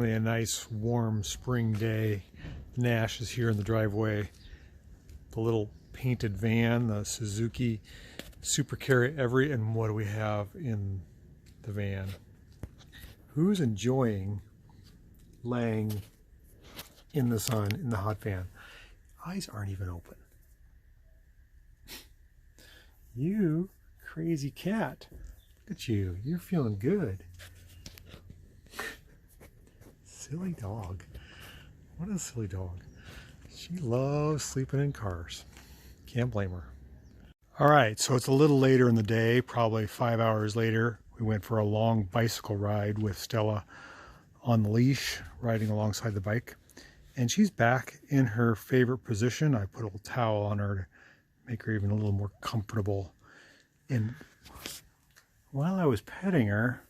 finally a nice warm spring day. Nash is here in the driveway. The little painted van, the Suzuki Super Carry Every, and what do we have in the van? Who's enjoying laying in the sun in the hot van? Eyes aren't even open. You crazy cat. Look at you. You're feeling good. Silly dog. What a silly dog. She loves sleeping in cars. Can't blame her. All right, so it's a little later in the day, probably 5 hours later. We went for a long bicycle ride with Stella on the leash, riding alongside the bike. And she's back in her favorite position. I put a little towel on her to make her even a little more comfortable. And while I was petting her,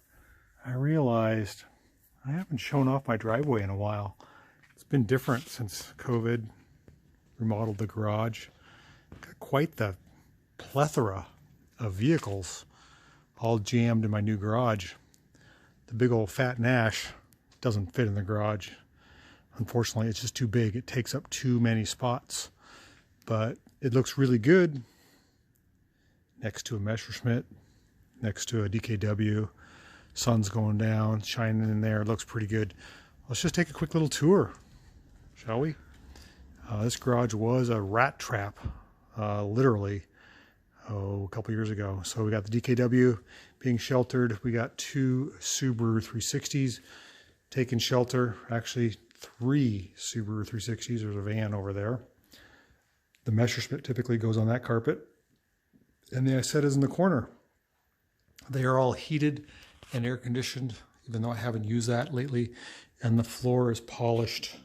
I realized I haven't shown off my driveway in a while. It's been different since COVID, remodeled the garage. Got quite the plethora of vehicles all jammed in my new garage. The big old fat Nash doesn't fit in the garage. Unfortunately, it's just too big. It takes up too many spots. But it looks really good next to a Messerschmitt, next to a DKW. Sun's going down, shining in there. It looks pretty good. Let's just take a quick little tour, shall we? This garage was a rat trap, literally, a couple years ago. So we got the DKW being sheltered. We got two Subaru 360s taking shelter. Actually, 3 Subaru 360s. There's a van over there. The Messerschmitt typically goes on that carpet. And the Isetta is in the corner. They are all heated and air conditioned, even though I haven't used that lately. And the floor is polished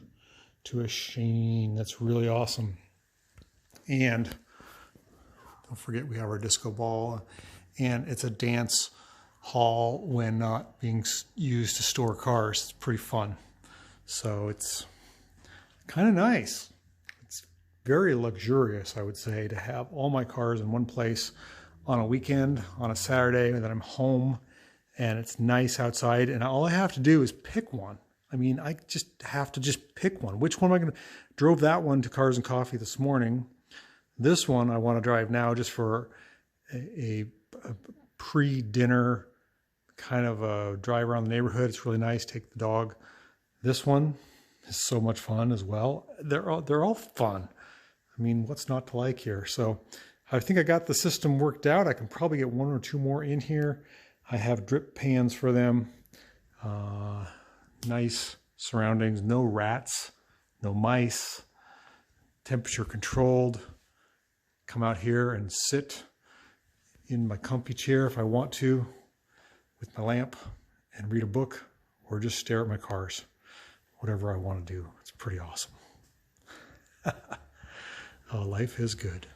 to a sheen. That's really awesome. And don't forget, we have our disco ball, and it's a dance hall when not being used to store cars. It's pretty fun. So it's kind of nice. It's very luxurious, I would say, to have all my cars in one place on a weekend, on a Saturday, and then I'm home and it's nice outside, and all I have to do is pick one. I mean, I just have to pick one. Which one am I going to? Drove that one to Cars and Coffee this morning. This one I want to drive now just for a pre-dinner kind of a drive around the neighborhood. It's really nice. Take the dog. This one is so much fun as well. They're all fun. I mean, what's not to like here? So I think I got the system worked out. I can probably get 1 or 2 more in here. I have drip pans for them. Nice surroundings. No rats, no mice. Temperature controlled. Come out here and sit in my comfy chair if I want to with my lamp and read a book or just stare at my cars. Whatever I want to do. It's pretty awesome. Oh, life is good.